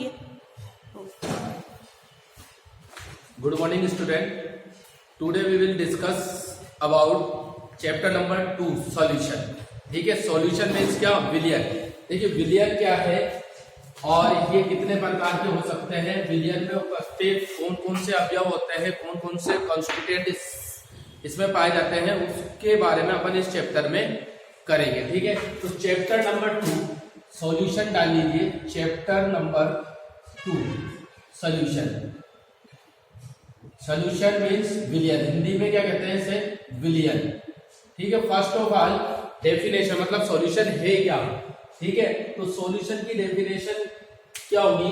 होती है। Good morning student, today we will discuss about chapter number 2 solution. ठीक है, सॉल्यूशन मीन्स क्या? विलियन। देखिए विलियन क्या है और ये कितने प्रकार के हो सकते हैं, विलियन में उपस्थित कौन कौन से अवयव होते हैं, कौन कौन से कॉन्स्टिट्यूएंट इसमें पाए जाते हैं, उसके बारे में अपन इस चैप्टर में करेंगे। ठीक है, तो चैप्टर नंबर 2 सॉल्यूशन डाल लीजिए। Chapter number 2 solution. Solution means विलियन, हिंदी में क्या कहते हैं इसे? विलियन। ठीक है, फर्स्ट ऑफ ऑल डेफिनेशन, मतलब सॉल्यूशन है क्या। ठीक है, तो सॉल्यूशन की डेफिनेशन क्या होगी?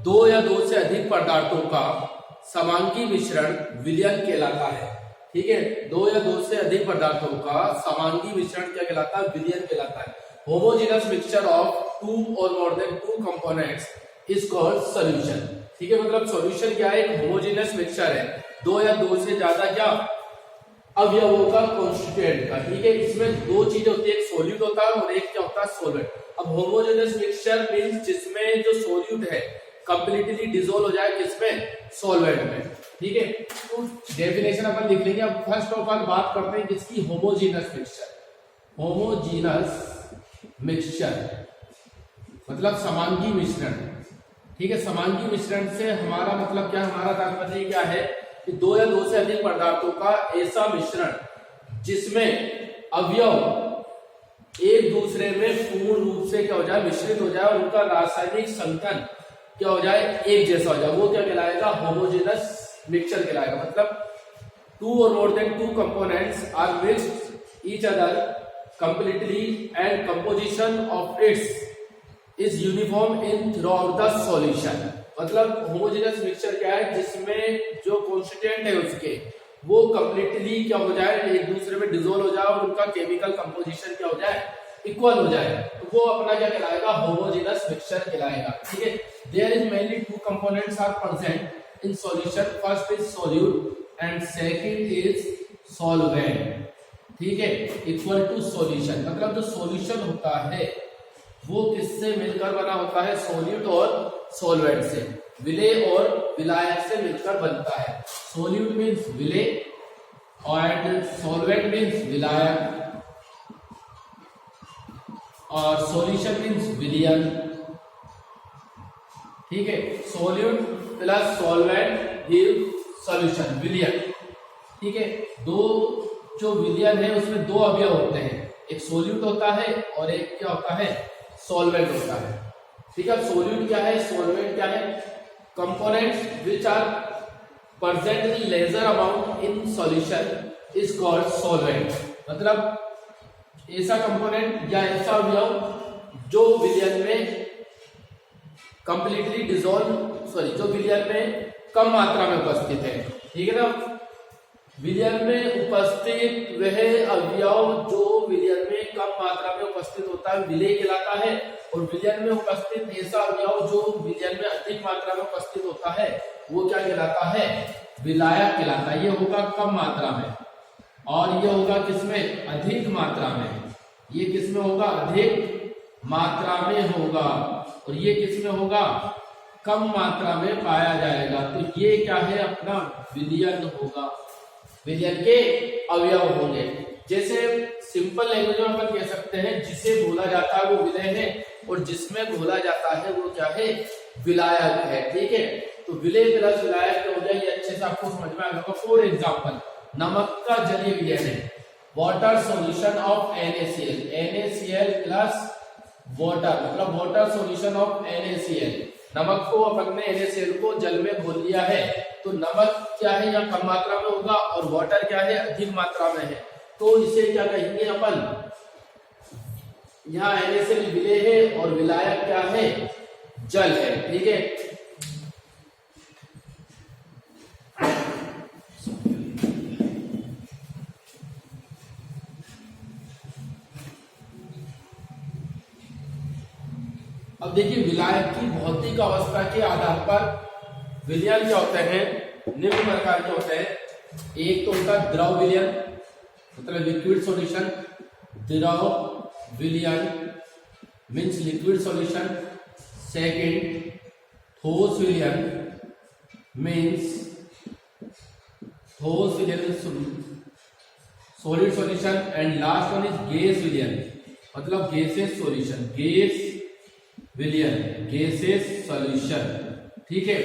दो या दो से अधिक पदार्थों का समांगी मिश्रण विलियन कहलाता है। ठीक है, दो या दो से अधिक पदार्थों का समांगी मिश्रण क्या कहलाता है? विलियन कहलाता है। होमोजेनस मिक्सचर ऑफ 2 और more than 2 components is called solution. ठीक है, मतलब सॉल्यूशन क्या है? एक होमोजेनस मिक्सचर है, दो या दो से ज्यादा क्या अवयवों का कॉन्स्टिट्यूएंट का। ठीक है, इसमें दो चीजें होती है, एक सोल्यूट होता है और एक क्या होता है? सॉल्वेंट। अब होमोजेनस मिक्सचर मींस जिसमें जो सोल्यूट है कंप्लीटली डिसॉल्व हो जाए किसमें? सॉल्वेंट में। ठीक है, तो डेफिनेशन अपन लिख लेंगे। अब फर्स्ट ऑफ ऑल बात करते हैं किसकी? Homogeneous mixture. होमोजेनस मिक्सचर मतलब समांगी मिश्रण। ठीक है, समांगी मिश्रण से हमारा मतलब क्या? हमारा तात्पर्य क्या है कि दो या दो से अधिक पदार्थों का ऐसा मिश्रण जिसमें अवयव एक दूसरे में पूर्ण रूप से क्या हो जाए? मिश्रित हो जाए और उनका रासायनिक संगठन क्या हो जाए? एक जैसा हो जाए, वो क्या कहलाएगा? होमोजेनस मिक्सचर कहलाएगा। मतलब 2 or more than 2 components are mixed each other completely and composition of its is uniform in throughout the solution। मतलब होमोजेनस मिक्सचर क्या है? जिसमें जो कॉन्स्टिट्यूएंट है उसके वो कंप्लीटली क्या हो जाए? एक दूसरे में डिसॉल्व हो जाए और उनका केमिकल कंपोजिशन क्या हो जाए? इक्वल हो जाए, तो वो अपना क्या कहलाएगा? होमोजेनस मिक्सचर कहलाएगा। ठीक है, there is mainly 2 components are present in solution. First is solute and second is solvent. ठीक है, इक्वल टू सॉल्यूशन। मतलब जो सॉल्यूशन होता है वो किससे मिलकर बना होता है? सोल्यूट और सॉल्वेंट से, विलेय और विलायक से मिलकर बनता है। सोल्यूट मीन्स विलेय और सॉल्वेंट मीन्स विलायक और सॉल्यूशन मीन्स विलियन। ठीक है, solute plus solvent give solution, विलियन। ठीक है, दो जो विलियन है उसमें दो अवयव होते हैं, एक सोल्यूट होता है और एक क्या होता है? सॉल्वेंट होता है। ठीक है, सोल्यूट क्या है? सॉल्वेंट क्या है? Components which are present in lesser amount in solution is called solvent. मतलब ऐसा कंपोनेंट या ऐसा अवयव जो विलियन में कंप्लीटली जो विलियन में कम मात्रा में उपस्थित है। ठीक है ना, विलियन में उपस्थित वह अवयव जो विलियन में कम मात्रा में उपस्थित होता है विलेय कहलाता है, और विलियन में उपस्थित ऐसा अवयव जो विलियन में अधिक मात्रा में उपस्थित होता है वो क्या कहलाता है? विलायक कहलाता है। ये होगा कम मात्रा में और ये होगा किसमें? अधिक मात्रा में। ये किसमें होगा? अधिक मात्रा में होगा और ये किसमें होगा? कम मात्रा में पाया जाएगा। तो ये क्या है? अपना विलियन होगा, विलियन के अवयव होंगे। जैसे सिंपल लैंग्वेज में अपन कह सकते हैं जिसे घोला जाता है वो विलेय है और जिसमें घोला जाता है वो क्या है? विलायक है। ठीक है, तो विलेय प्लस विलायक क्या हो जाए? ये अच्छे से आपको समझ में आएगा। फॉर एग्जांपल, नमक का जलीय विलयन है, water solution of NaCl, NaCl plus water, मतलब वाटर सॉल्यूशन ऑफ NaCl। नमक को अपन ने NaCl को जल में घोल लिया है, तो नमक क्या है? यहाँ कम मात्रा में होगा और वाटर क्या है? अधिक मात्रा में है, तो इसे क्या कहेंगे अपन? यहाँ NaCl विलेय है और विलायक क्या है? जल है। ठीक है, अब देखिए विलायक की भौतिक अवस्था के आधार पर विलयन क्या होते हैं? निम्न प्रकार के होते हैं। एक तो होता है द्रव विलयन, मतलब लिक्विड सॉल्यूशन। द्रव विलयन मीन्स लिक्विड सॉल्यूशन। सेकंड ठोस विलयन मीन्स ठोस विलयन solid solution and last one is gas विलयन मतलब गैसेस सॉल्यूशन, गैस विलयन गैसेस सॉल्यूशन। ठीक है,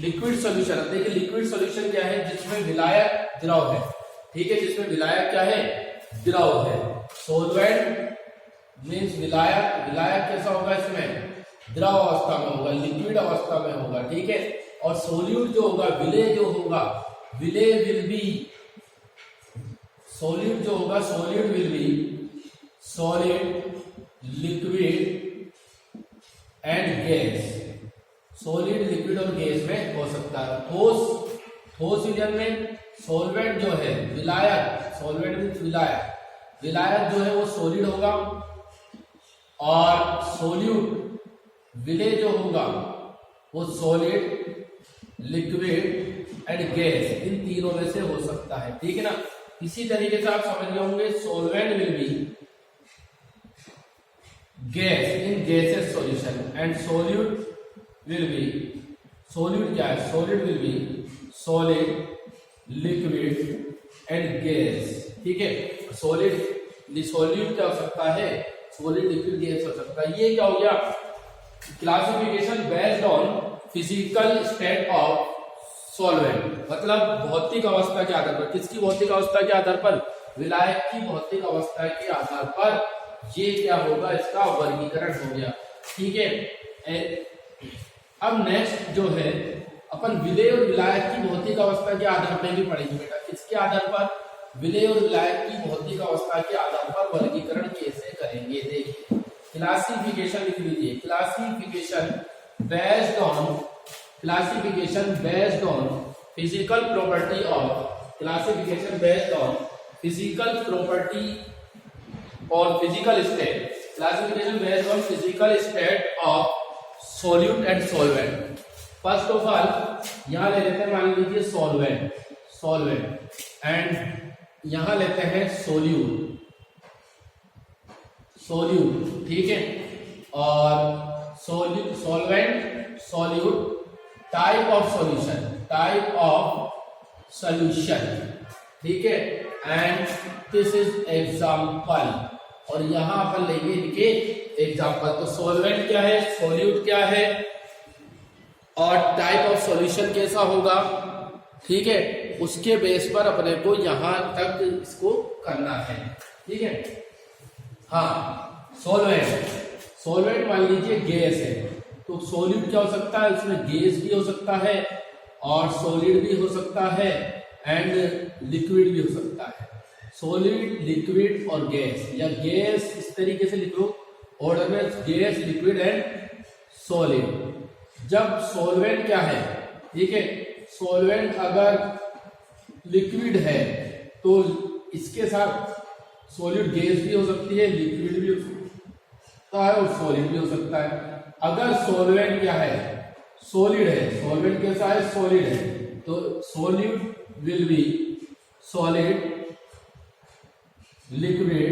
लिक्विड सॉल्यूशन। देखिए लिक्विड सॉल्यूशन क्या है, जिसमें विलायक द्रव है। ठीक है, जिसमें विलायक क्या है, द्रव है। सॉल्वेंट मीन्स विलायक, विलायक कैसा होगा, इसमें द्रव अवस्था में होगा, लिक्विड अवस्था में होगा। ठीक है, और सोल्यूट जो होगा, विलेय जो होगा, विलेय विल बी, सॉल्यूट जो होगा, solid will B solid, liquid and gas. Solid, liquid और गैस में हो सकता है। ठोस विलयन में सॉल्वेंट जो है, विलायक, सॉल्वेंट मीन्स विलायक, विलायक जो है वो सॉलिड होगा, और सोल्यूट विलेय जो होगा वो सॉलिड, लिक्विड एंड गैस, इन तीनों में से हो सकता है। ठीक है ना, इसी तरीके से आप समझ गए होंगे solvent will be gas in gases solution and solute will be, solute क्या है, solid will B solid, liquid and gas. ठीक है, सॉलिड सॉल्यूट क्या हो सकता है, सॉलिड, लिक्विड, गैस हो सकता है। ये क्या हो गया, classification based on physical state of solvent, मतलब भौतिक अवस्था के आधार पर। किसकी भौतिक अवस्था के आधार पर, विलायक की भौतिक अवस्था के आधार पर ये क्या होगा, इसका वर्गीकरण हो गया। ठीक है, अब नेक्स्ट जो है अपन विलेय और विलायक की भौतिक अवस्था के आधार पर भी पढ़ेंगे बेटा। किसके आधार पर, विलेय और विलायक की भौतिक अवस्था के आधार पर वर्गीकरण कैसे करेंगे। देखिए क्लासिफिकेशन लिख लीजिए, classification based on physical property of, classification based on physical property और physical state, classification based on physical state of solute and solvent. First of all यहां ले लेते हैं, मान लीजिए सॉल्वेंट एंड यहां लेते हैं सोल्यूट। ठीक है, और solvent, solute, type of solution. ठीक है, एंड दिस इज एग्जाम्पल, और यहां अपन लेंगे इनके एग्जाम्पल। तो सॉल्वेंट क्या है, सॉल्यूट क्या है, और टाइप ऑफ सॉल्यूशन कैसा होगा। ठीक है, उसके बेस पर अपने को यहां तक इसको करना है। ठीक है, हाँ, सॉल्वेंट मान लीजिए गैस है, तो सॉल्यूट क्या हो सकता है, उसमें गैस भी हो सकता है और सॉलिड भी हो सकता है एंड लिक्विड भी हो सकता है। सॉलिड, लिक्विड और गैस, या गैस इस तरीके से लिखो ऑर्डर में, गैस, लिक्विड एंड सॉलिड। जब सॉल्वेंट क्या है, ठीक है, सॉल्वेंट अगर लिक्विड है तो इसके साथ सॉलिड गैस भी हो सकती है, लिक्विड भी हो सकता है और सॉलिड भी हो सकता है। अगर सॉल्वेंट क्या है, सॉलिड है, सॉल्वेंट कैसा है, सॉलिड है, तो solute will be solid, liquid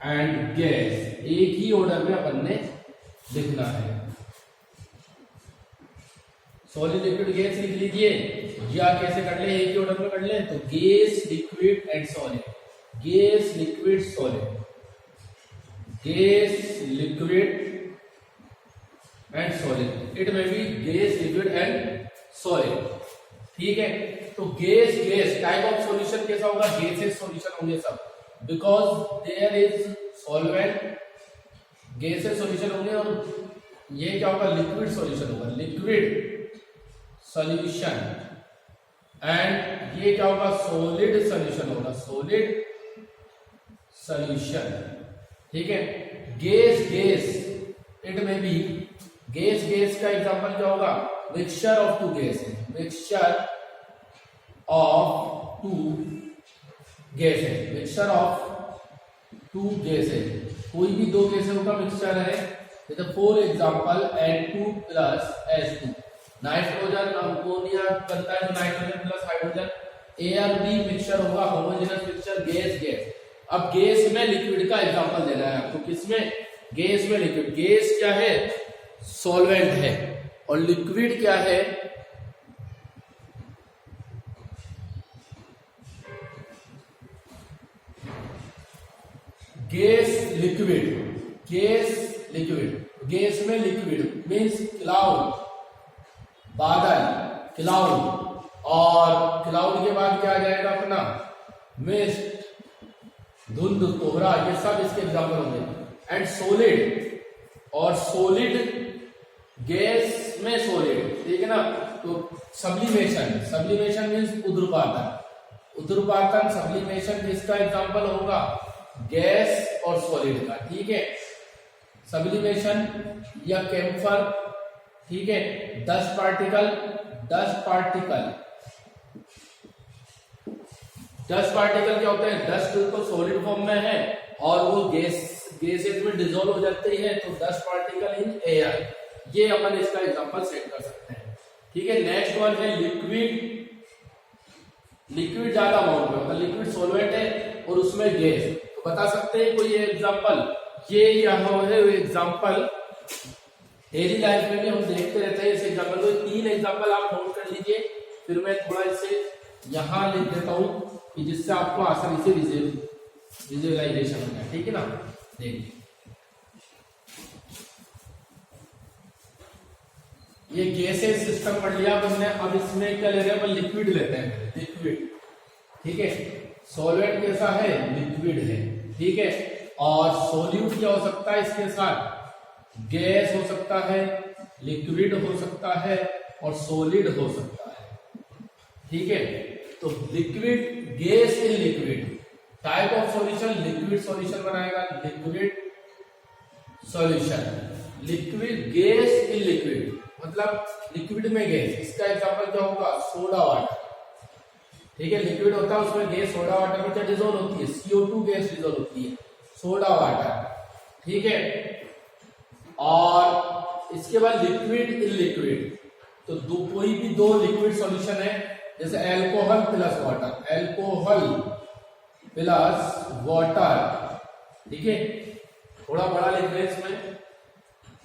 and gas. एक ही ऑर्डर में अपन ने लिखना है, सॉलिड, लिक्विड, गैस लिख लीजिए, या कैसे कर ले, एक ही ऑर्डर में कर ले, तो gas, liquid and solid, gas, liquid, solid, gas, liquid and solid. It may be gas, liquid and solid. ठीक है, तो गैस टाइप ऑफ सॉल्यूशन कैसा होगा, गैसेस सॉल्यूशन होंगे सब, because there is solvent, gases solution होंगे, और ये क्या होगा, लिक्विड सॉल्यूशन होगा, लिक्विड सॉल्यूशन, एंड ये क्या होगा, सॉलिड सॉल्यूशन होगा, सॉलिड सॉल्यूशन। ठीक है, गैस इट में भी गैस का एग्जांपल क्या होगा, mixture of two gases, mixture of two gases, mixture of two gases, कोई भी दो गैसों का मिक्सचर है। जैसे for example N2 plus H2, nitrogen ammonia बनता है तो नाइट्रोजन प्लस हाइड्रोजन, A और B मिक्सचर होगा, होमोजेनस मिक्सचर, गैस। अब गैस में लिक्विड का एग्जांपल देना है आपको, किसमें, गैस में लिक्विड। गैस क्या है, सॉल्वेंट है, और लिक्विड क्या है, gas liquid, gas liquid, gas में लिक्विड मीन्स क्लाउड, बादल, क्लाउड, और क्लाउड के बाद क्या आ जाएगा अपना मिस्ट, धुंध, कोहरा, ये सब इसके एग्जाम्पल होंगे। एंड सॉलिड, और सॉलिड गैस में सॉलिड, ठीक है ना। तो सब्लिमेशन, सब्लिमेशन मीन्स उद्रपातन, उद्रपातन सब्लिमेशन किसका एग्जाम्पल होगा, गैस और सॉलिड का, ठीक है। सब्लिमेशन या कैम्फर, ठीक है। Dust particle, dust particle, dust particle क्या होते हैं, डस्ट तो सॉलिड फॉर्म में है और वो गैसेज में डिसॉल्व हो जाती है, तो डस्ट पार्टिकल इन एयर, ये अपन इसका एग्जांपल सेट कर सकते हैं, ठीक है। नेक्स्ट वन है लिक्विड, लिक्विड ज्यादा अमाउंट में होता है, लिक्विड सॉल्वेंट है और उसमें गैस, तो बता सकते हैं कोई एग्जांपल, ये यहाँ है एग्जांपल, डेली लाइफ में भी हम देखते रहते हैं इस एग्जांपल को। 3 एग्जांपल आप नोट कर लीजिए, फिर मैं थोड़ा इसे यहां लिख देता हूं कि जिससे आपको आसानी से विजुअलाइजेशन हो जाए, ठीक है ना। देखिए ये गैसेज सिस्टम पढ़ लिया हमने, अब इसमें क्या ले रहे हैं, लिक्विड लेते हैं, लिक्विड, ठीक है। सॉल्वेंट कैसा है, लिक्विड है, ठीक है। और सॉल्यूट क्या हो सकता है इसके साथ, गैस हो सकता है, लिक्विड हो सकता है और सॉलिड हो सकता है, ठीक है। तो liquid, gas in liquid, type of solution, liquid solution बनाएगा, liquid solution, liquid gas in liquid मतलब लिक्विड में गैस, इसका एग्जांपल क्या होगा, सोडा वाटर, ठीक है। लिक्विड होता है उसमें गैस, सोडा वाटर में क्या डिसॉल्व होती है, CO2 गैस डिसॉल्व होती है, सोडा वाटर, ठीक है। और इसके बाद लिक्विड इन लिक्विड, तो कोई भी 2 लिक्विड सॉल्यूशन है, जैसे alcohol plus water, alcohol plus water, ठीक है। थोड़ा बड़ा लिख रहे हैं इसमें,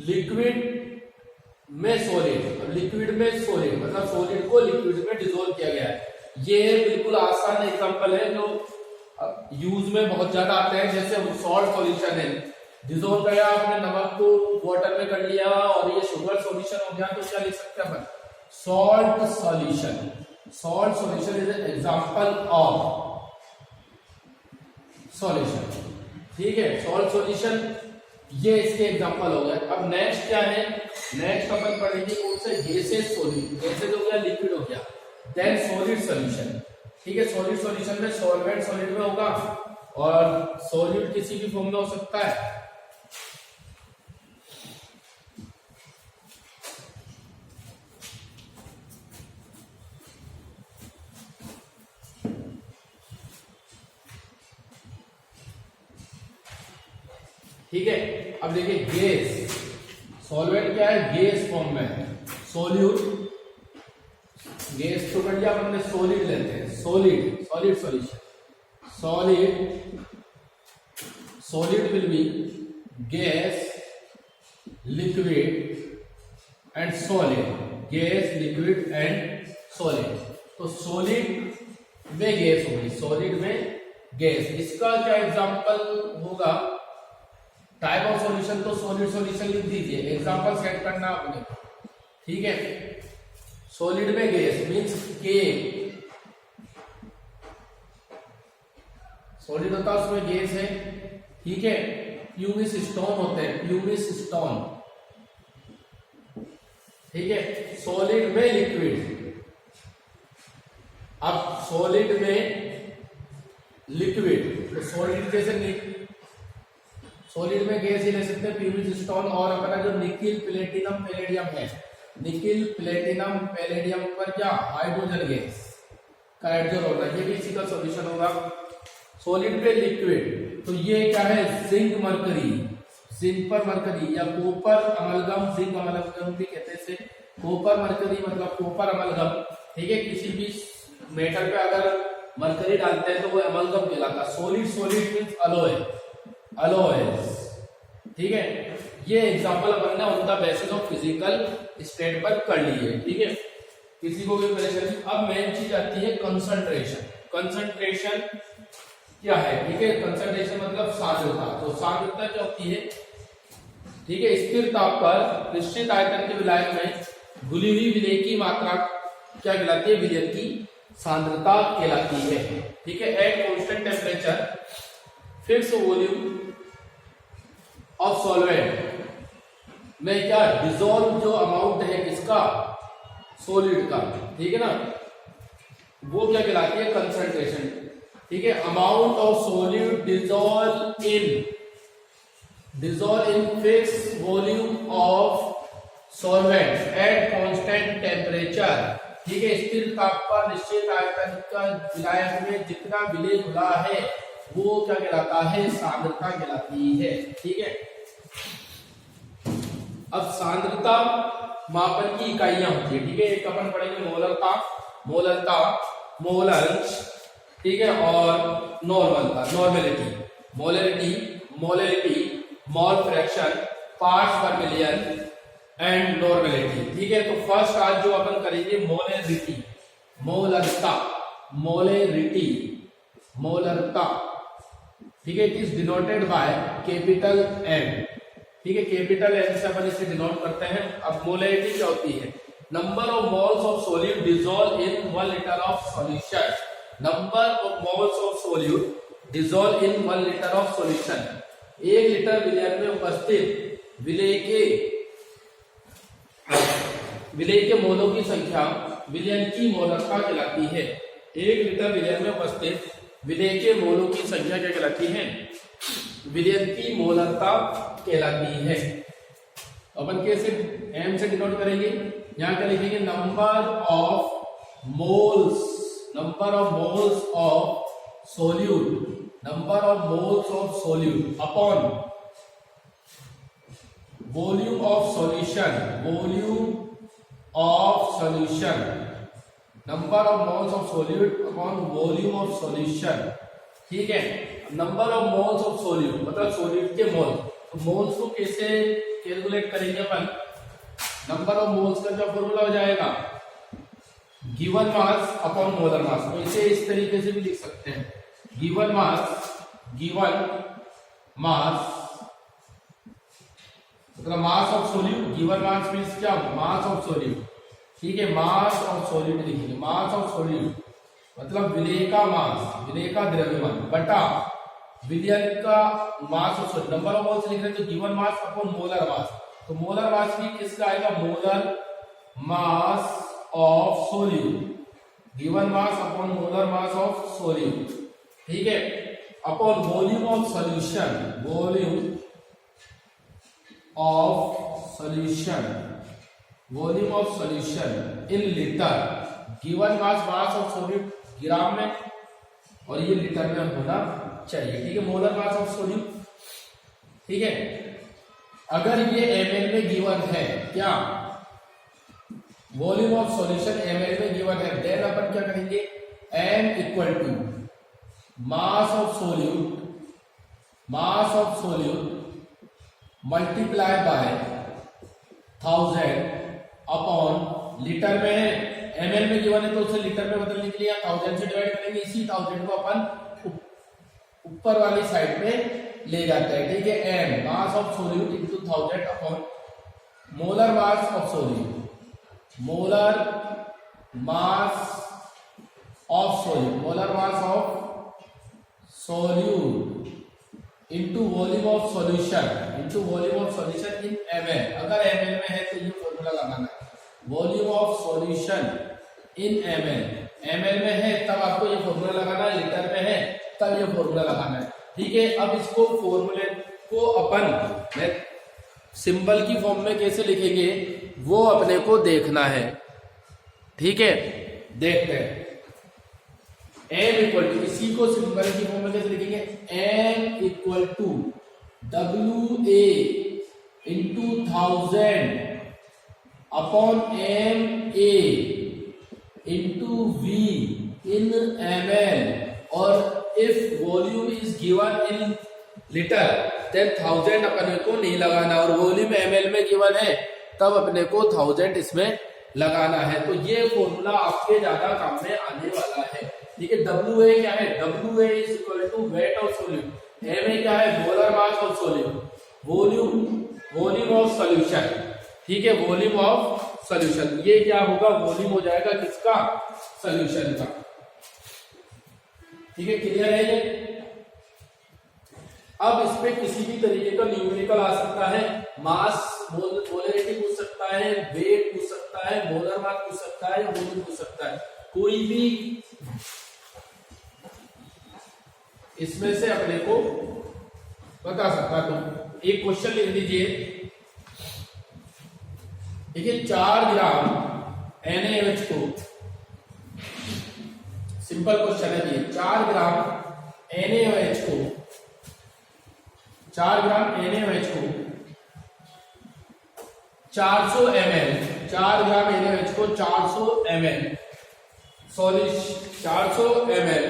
लिक्विड में सॉलिड, लिक्विड में सॉलिड मतलब सॉलिड को लिक्विड में डिसॉल्व किया गया है। ये बिल्कुल आसान एग्जांपल है जो यूज में बहुत ज्यादा आते हैं, जैसे सॉल्ट सॉल्यूशन है, डिसॉल्व किया आपने नमक को वाटर में कर लिया और ये शुगर सॉल्यूशन हो गया, तो क्या लिख सकते हैं अपन, salt solution, salt solution is an example of solution, ठीक है। सॉल्ट सॉल्यूशन ये इसके एग्जांपल हो गए। अब नेक्स्ट क्या है, नेक्स्ट अपन पढ़ेंगे कौन से, गैसेज सॉल्यूट, गैसेज हो गया, लिक्विड हो गया, देन सॉलिड सॉल्यूशन, ठीक है। सॉलिड सॉल्यूशन में सॉल्वेंट सॉलिड में होगा और सॉल्यूट किसी भी फॉर्म में हो सकता है, ठीक है। अब देखिए गैस, सॉल्वेंट क्या है, गैस फॉर्म में है, सॉल्यूट, गैस तो कर लिया हमने, सॉलिड लेते हैं, solid, solid solution, solid, solid will B gas, liquid and solid, gas, liquid and solid. तो सॉलिड में गैस होगी, सॉलिड में गैस, इसका क्या एग्जांपल होगा, टाइप ऑफ सॉल्यूशन तो सॉलिड सॉल्यूशन लिख दीजिए, एग्जांपल सेट करना आपने, ठीक है। सॉलिड में गैस मींस के, सॉलिड होता है उसमें गैस है, ठीक है। प्यूमिस स्टोन होते हैं, प्यूमिस स्टोन, ठीक है। सॉलिड में लिक्विड, अब सॉलिड में लिक्विड, तो सॉलिड जैसे सॉलिड में गैस ही ले सकते हैं, प्यूमिस स्टोन, और अपना जो निकिल प्लेटिनम पैलेडियम है, निकिल प्लेटिनम पैलेडियम पर क्या हाइड्रोजन गैस का एडजोर होता है, ये भी इसी का सॉल्यूशन होगा। सॉलिड पे लिक्विड, तो ये क्या है, जिंक मरकरी, जिंक पर मरकरी या कॉपर अमलगम, जिंक अमलगम भी कहते हैं इसे, कॉपर मरकरी मतलब कॉपर अमलगम, ठीक है। किसी भी मेटल पे अगर मरकरी डालते हैं तो वो अमलगम कहलाता है। Solid, solid means alloy, alloys, ठीक है। ये एग्जाम्पल अपन ने on the basis of physical state पर कर ली है, ठीक है, किसी को भी परेशानी। अब मेन चीज आती है कंसंट्रेशन। कंसंट्रेशन क्या है, ठीक है, कंसंट्रेशन मतलब सांद्रता। तो सांद्रता क्या होती है, ठीक है, स्थिर ताप पर निश्चित आयतन के विलायक में घुली हुई विलेय की मात्रा क्या कहलाती है, विलयन की सांद्रता कहलाती है, ठीक है। At constant temperature fix volume of solvent में क्या डिसॉल्व जो अमाउंट है किसका, सॉलिड का, ठीक है ना, वो क्या कहलाती है, कंसंट्रेशन, ठीक है। Amount of solid dissolve in fix volume of solvent at constant temperature, ठीक है, स्थिर ताप पर निश्चित आयतन का विलायक में जितना विलेय घुला है वो क्या कहलाता है, सांद्रता कहलाती है, ठीक है। अब सांद्रता मापन की इकाइयां होती है, ठीक है। एक अपन पढ़ेंगे मोलरता, मोलंश, ठीक है, और मोलरिटी, मोल फ्रैक्शन, पार्ट्स पर मिलियन एंड नॉर्मेलिटी, ठीक है। तो फर्स्ट आज जो अपन करेंगे मोलरता, ठीक है। It is denoted by capital M, ठीक है, कैपिटल एम से अपन इसे डिनोट करते हैं। अब मोलरिटी क्या होती है, number of moles of solute dissolve in 1 litre of solution, number of moles of solute dissolve in 1 litre of solution, 1 litre विलयन में उपस्थित विलेय के मोलों की संख्या विलयन की मोलरता कहलाती है। 1 लीटर विलयन में उपस्थित विलेय के मोलों की संख्या क्या कहलाती है, विलयन की मोलरता कहलाती है। अपन कैसे एम से डिनोट करेंगे, यहां क्या लिखेंगे, number of moles of solute upon volume of solution, number of moles of solute upon volume of solution, ठीक है। Number of moles of solute मतलब सोल्यूट के मोल, तो मोल्स को कैसे कैलकुलेट करेंगे अपन, नंबर ऑफ मोल्स का क्या फॉर्मूला हो जाएगा, given mass upon molar mass. तो इसे इस तरीके से भी लिख सकते हैं, गिवन मास मतलब मास of solute, given mass means क्या, मास ऑफ सोल्यूट, ठीक है, मास ऑफ सोल्यूट लिखेंगे, मास ऑफ सोल्यूट मतलब विलेय का मास, विलेय का द्रव्यमान बटा विलयन का mass of solute. Number of moles लिख रहे हैं तो given mass upon molar mass, तो मोलर मास भी किसका आएगा, molar mass of solute, given mass upon molar mass of solute, ठीक है, upon volume of solution in litre, given mass of solute gram में और ये लीटर में होना चाहिए, ठीक है, मोलर मास ऑफ सोल्यूट, ठीक है। अगर ये ml में गिवन है, क्या वॉल्यूम ऑफ सॉल्यूशन ml में गिवन है, देन अपन क्या करेंगे, m equal to mass of solute multiply by 1000 upon litre में ml में गिवन है तो उसे लीटर में बदलने के लिए 1000 से डिवाइड करेंगे, इसी 1000 को अपन ऊपर वाली साइड में ले जाते हैं, ठीक है। m mass of solute into 1000 upon molar mass of solute into volume of solution in ml। अगर ml में है तो ये फॉर्मूला लगाना है, volume of solution in ml में है तब आपको ये फॉर्मूला लगाना है, लीटर में है तब ये फॉर्मूला लगाना है, ठीक है। अब इसको फॉर्मूले को अपन सिंबल की फॉर्म में कैसे लिखेंगे वो अपने को देखना है, ठीक है। देखते हैं, m इक्वल टू, इसी को सिंबल की फॉर्म में कैसे लिखेंगे, m equal to WA into 1000 upon MA into V in ml, और if volume is given in liter then 1000 अपने को नहीं लगाना, और वॉल्यूम ml में गिवन है तब अपने को 1000 इसमें लगाना है। तो ये फॉर्मूला आपके ज्यादा काम में आने वाला है। ठीक है, WA क्या है, WA is equal to weight of solute, MA क्या है, molar mass of solute, volume of solution. ठीक है, वॉल्यूम ऑफ सॉल्यूशन, ये क्या होगा, वॉल्यूम हो जाएगा किसका, सॉल्यूशन का। ठीक है, क्लियर है ये। अब इस पे किसी भी तरीके का न्यूमेरिकल आ सकता है, मास मोलरिटी पूछ सकता है, वेट पूछ सकता है, मोलर मास पूछ सकता है, वॉल्यूम पूछ सकता है, कोई भी इसमें से अपने को बता सकता है। तो एक क्वेश्चन लिख दीजिए, देखिए 4 ग्राम NaOH को, सिंपल क्वेश्चन है ये, 4 ग्राम NaOH को 400 ml, 4 ग्राम NaOH को 400 ml सॉल्यूशन, 400 ml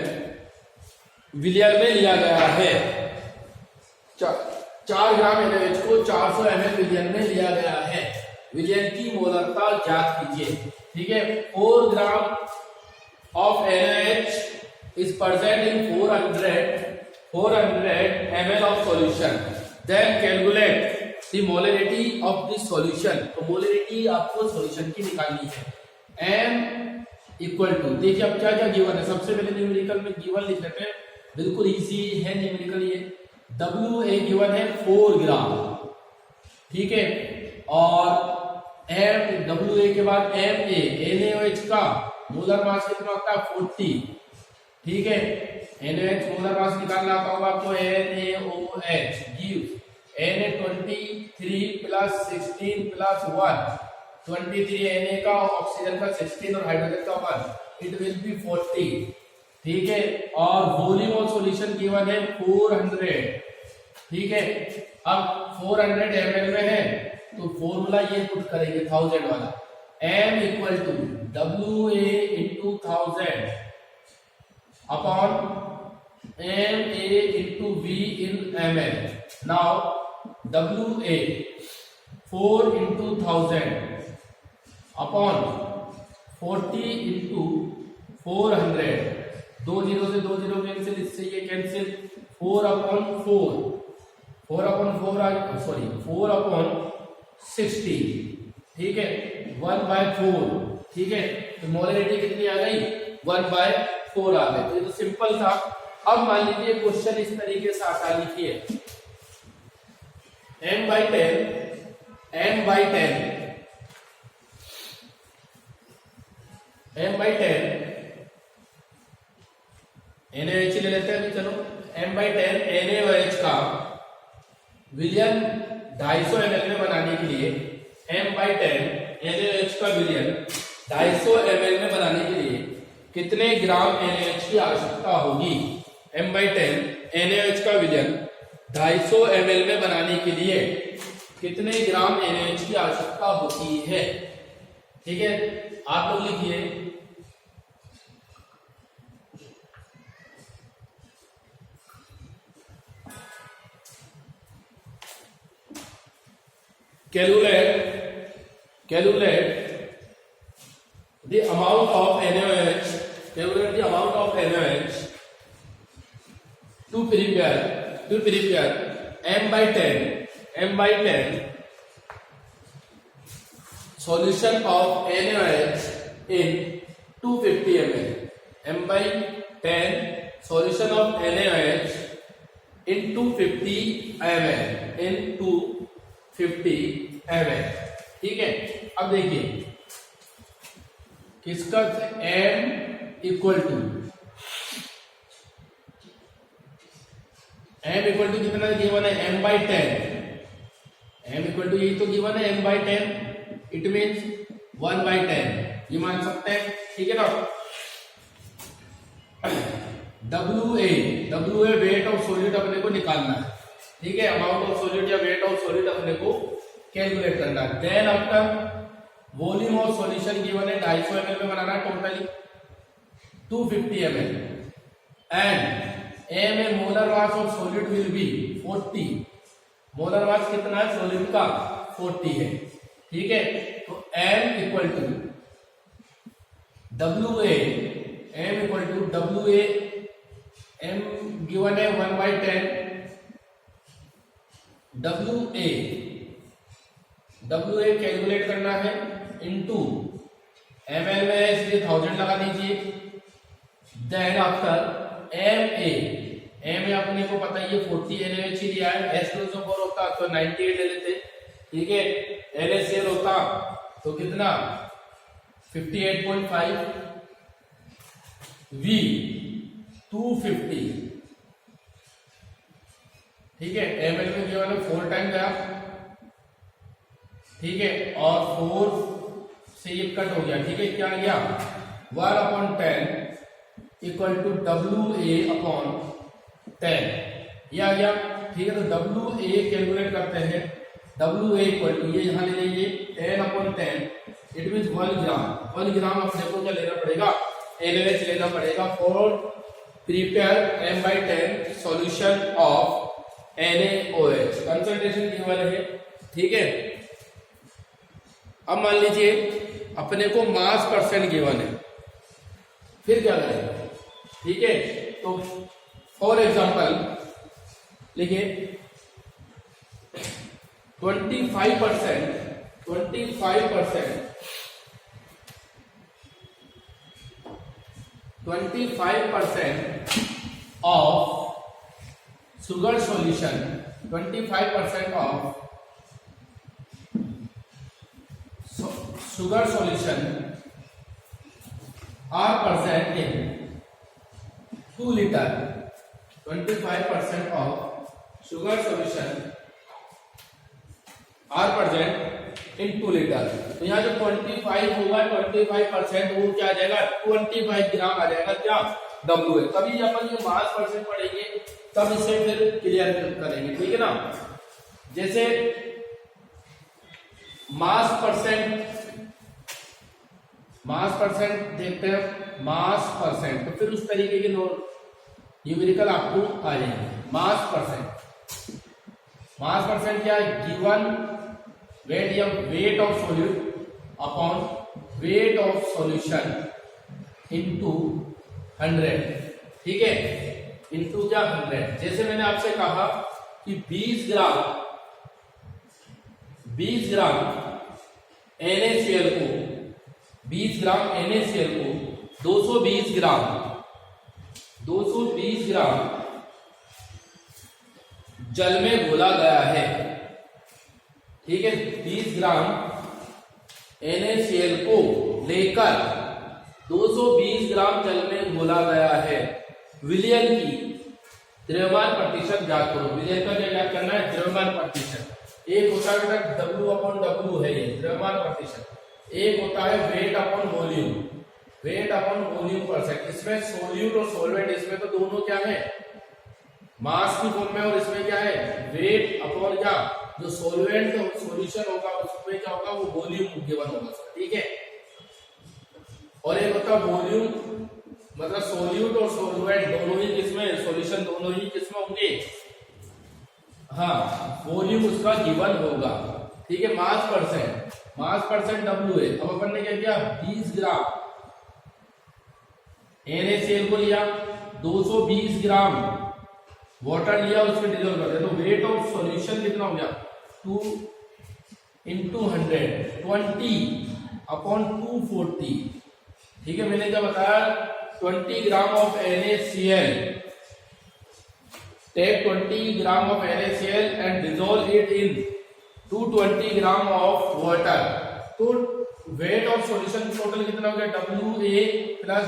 विलियन में लिया गया है। 4 ग्राम NaOH को 400 ml विलियन में लिया गया है। विलियन की मोलरता ज्ञात कीजिए। ठीक है, 4 gram of NaOH is present in 400 ml of solution, then calculate the molarity of the solution। तो मोलरिटी आपको सॉल्यूशन की निकालनी है। m इक्वल टू, देखिए अब क्या क्या गिवन है, सबसे पहले न्यूमेरिकल में गिवन लिख लेते हैं, बिल्कुल इजी है न्यूमेरिकल ये। WA गिवन है 4 ग्राम, ठीक है, और WA के बाद MA, NaOH का मोलर मास कितना होता है, 40। ठीक है, NaOH मोलर मास निकालना आता होगा आपको, NaOH gives Na23 plus 16 plus 1, 23 Na का, ऑक्सीजन का 16 और हाइड्रोजन का 1, इट विल बी 40। ठीक है, और वॉल्यूम ऑफ सॉल्यूशन गिवन है 400। ठीक है, अब 400 ml में है तो फॉर्मूला ये पुट करेंगे 1000 वाला, m equal to WA into 1000 upon MA into V in ml। Now WA 4 into 1000 upon 40 into 400, 2 zero से 2 जीरो कैंसिल, इससे ये कैंसिल, 4 अपॉन 4 सॉरी 4 अपॉन 60। ठीक है, 1/4। ठीक है, तो मोलरिटी कितनी आ गई, 1/4 आ गई। तो ये तो सिंपल था। अब मान लीजिए क्वेश्चन इस तरीके से आता, लिखिए m/10 NaOH ले लेते हैं अभी, चलो m/10 NaOH का विलियन 250 ml में बनाने के लिए, m/10 NaOH का विलियन 250 ml में बनाने के लिए कितने ग्राम NaOH की आवश्यकता होगी। m/10 NaOH का विलियन 250 ml में बनाने के लिए कितने ग्राम NaOH की आवश्यकता होती है। ठीक है, आप लोग लिखिए, calculate the amount of NaOH, to prepare m/10 solution of NaOH in 250 ml, m/10 solution of NaOH in 250 ml। ठीक है, अब देखिए किसका, m इक्वल टू कितना गिवन है, m/10, m इक्वल टू, यही तो गिवन है m/10, इट मीन्स 1/10, ये मान सकते हैं। ठीक है ना, WA वेट ऑफ सॉलिड अपने को निकालना है। ठीक है, अमाउंट ऑफ सॉलिड या वेट ऑफ सॉलिड अपने को कैलकुलेट करना है। Then after volume of solution given है 250 ml में बनाना है, totally 250 ml, and MA molar mass of solid will be 40। Molar mass कितना है सॉलिड का 40 है। ठीक है, तो m equal to WA, m equal to WA, m given है 1/10, WA कैलकुलेट करना है इनटू ml में है इसलिए 1000 लगा दीजिए। देन आफ्टर MA अपने को पता ही है 40 NaOH ही दिया है, H2SO4 होता तो 98 ले लेते। ठीक है, NaCl होता तो कितना 58.5, V 250। ठीक है, ml में जो है 4 टाइम गया। ठीक है, और 4 से ये कट हो गया। ठीक है, क्या गया 1/10 इक्वल टू WA अपॉन 10 ये आ गया। ठीक है, तो WA कैलकुलेट करते हैं। WA इक्वल टू ये यहाँ ले लीजिए 10/10 इट मीन 1 ग्राम। 1 ग्राम अपने को क्या लेना पड़ेगा NaOH लेना पड़ेगा for prepare m/10 solution of NaOH। Concentration given है। ठीक है, अब मान लीजिए अपने को मास परसेंट गिवन है, फिर क्या करेंगे। ठीक है, तो फॉर एग्जांपल लिखिए 25% of sugar solution, 25% of sugar solution are present in 2 liter. 25% of sugar solution are present in 2 liter। तो यहाँ जो 25 होगा 25% वो क्या आ जाएगा 25 ग्राम आ जाएगा क्या WA। तभी अपन ये मास परसेंट पढ़ेंगे तब इसे फिर क्लियर करेंगे। ठीक है ना, जैसे मास परसेंट देखते हैं। मास परसेंट तो फिर उस तरीके के न्यूमेरिकल आपको आ जाएंगे। मास परसेंट क्या है गिवन वेट या weight of solute upon weight of solution into 100। ठीक है, इनटू क्या 100। जैसे मैंने आपसे कहा कि 20 ग्राम NaCl को 220 ग्राम जल में घोला गया है। ठीक है, 20 ग्राम NaCl को लेकर 220 ग्राम जल में घोला गया है। विलयन की द्रव्यमान प्रतिशत ज्ञात करो। विलयन का क्या ज्ञात करना है द्रव्यमान प्रतिशत। एक होता है बेटा W/W है ये द्रव्यमान प्रतिशत। एक होता है वेट अपॉन वॉल्यूम परसेंट। इसमें सोल्यूट और सॉल्वेंट इसमें तो दोनों क्या है मास की फॉर्म में, और इसमें क्या है वेट अपॉन क्या जो सॉल्वेंट सॉल्यूशन होगा उसमें क्या होगा वो वॉल्यूम गिवन होगा। ठीक है, और एक होता है वॉल्यूम मतलब सोल्यूट और सॉल्वेंट दोनों ही किसमें सॉल्यूशन दोनों ही किसमें होंगे हाँ वॉल्यूम उसका गिवन होगा। ठीक है, मास परसेंट WA। अब अपन ने क्या किया 20 ग्राम NaCl को लिया, 220 ग्राम वाटर लिया, उसमें डिजोल्व कर दिया। तो वेट ऑफ सॉल्यूशन कितना हो गया 2 × 100 20/240। ठीक है, मैंने क्या बताया 20 gram of NaCl, take 20 gram of NaCl and dissolve it in 220 gram of water. तो वेट ऑफ सॉल्यूशन टोटल कितना हो गया WA प्लस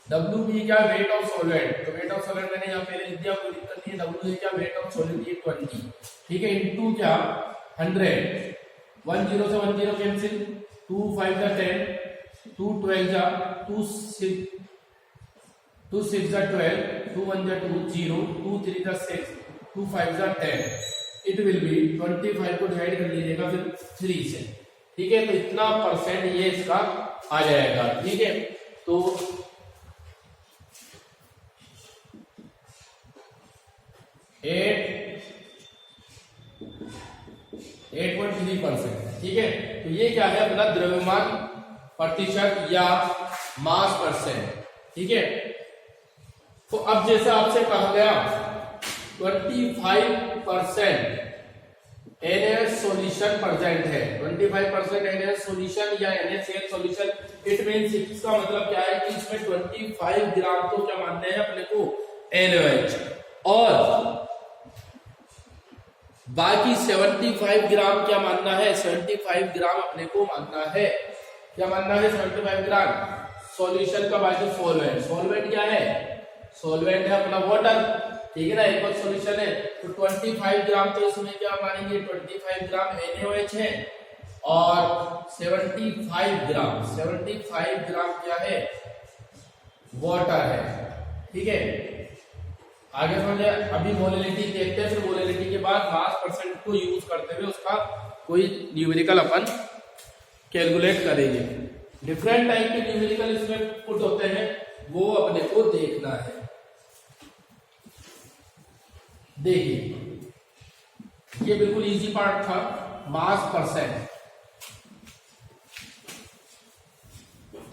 WB क्या वेट ऑफ सॉल्वेंट। तो वेट ऑफ सॉल्वेंट मैंने यहाँ पहले लिख दिया, कोई दिक्कत नहीं है। WA क्या वेट ऑफ सॉल्यूट 20। ठीक है, इनटू क्या 100, 10 से 10 कैंसिल, 2 5 जा 10, 2 12 जा 2 6 जा 12, 2 1 जा 2 0, 2 3 जा 6, 2 5 जा 10। इट विल बी 25 को डिवाइड कर लीजिएगा फिर 3 से। ठीक है, तो इतना परसेंट ये इसका आ जाएगा। ठीक है, तो 8.3%। ठीक है, तो ये क्या है अपना द्रव्यमान प्रतिशत या मास परसेंट। ठीक है, तो अब जैसे आपसे कहा गया 25% NaS सॉल्यूशन प्रेजेंट है, 25% NaS सॉल्यूशन या NaCl सॉल्यूशन। इट मींस इसका मतलब क्या है कि इसमें 25 ग्राम तो क्या मानने हैं अपने को NaOH, और बाकी 75 ग्राम क्या मानना है, 75 ग्राम अपने को मानना है। क्या मानना है? 75 ग्राम सॉल्यूशन का बाकी सॉल्वेंट। सॉल्वेंट क्या है? सॉल्वेंट है अपना वाटर। ठीक है ना, एक बार सॉल्यूशन है तो 25 ग्राम, तो इसमें क्या मानेंगे 25 ग्राम NaOH है और 75 ग्राम क्या है? वाटर है। ठीक है, आगे समझे। अभी मोलिलिटी देखते हैं, फिर मोलिलिटी के बाद मास परसेंट को यूज करते हुए उसका कोई न्यूमेरिकल अपन कैलकुलेट करेंगे। डिफरेंट टाइप के न्यूमेरिकल इसमें पुट होते हैं, वो अपने को देखना है। देखिए, ये बिल्कुल इजी पार्ट था, मास परसेंट।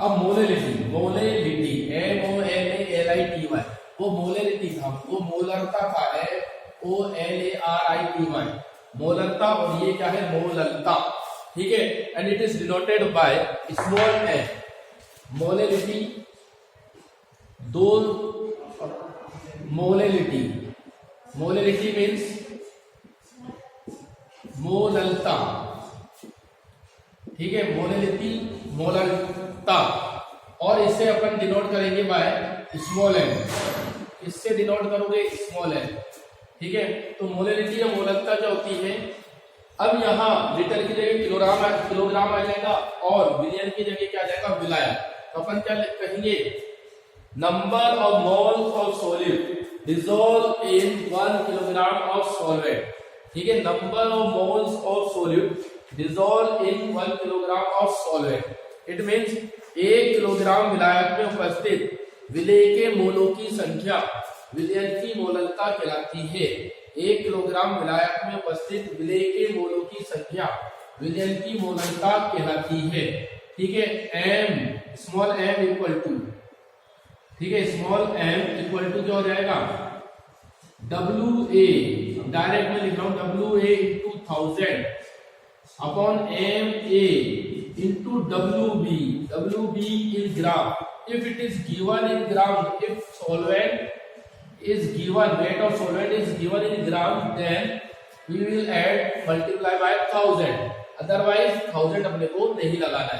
अब मोलिलिटी MOLALITY, वो मोलिलिटी था, वो मोलरता था, MOLARITY, मोलरता। और ये क्या है? मोललता। ठीक है, and it is denoted by small m। Molality दो, मोलिलिटी मीन्स मोललता। ठीक है, मोलिलिटी मोललता, और इसे अपन डिनोट करेंगे बाय स्मॉल m। इससे डिनोट करोगे स्मॉल m। ठीक है, तो मोलिलिटी या मोललता क्या होती है? अब यहाँ लीटर की जगह किलोग्राम आ जाएगा और बिलियन की जगह क्या आ जाएगा? विलायन। तो अपन क्या कहेंगे? Number of moles of solid dissolved in 1 kilogram of solvent। ठीक है, number of moles of solid dissolved in 1 kilogram of solvent। It means 1 kilogram विलायक में उपस्थित विलेय के मोलों की संख्या विलयन की मोललता कहलाती है। 1 किलोग्राम विलायक में उपस्थित विलेय के मोलों की संख्या विलयन की मोललता कहलाती है। ठीक है, m small m equal to, ठीक है, स्मॉल m इक्वल टू क्या हो जाएगा? WA, डायरेक्ट में लिख रहा हूं, WA into 1000 upon MA into WB in gram। If it is given in gram, if solvent is given, weight of solvent is given in gram, then we will add multiply by 1000, otherwise 1000 अपने को नहीं लगाना है।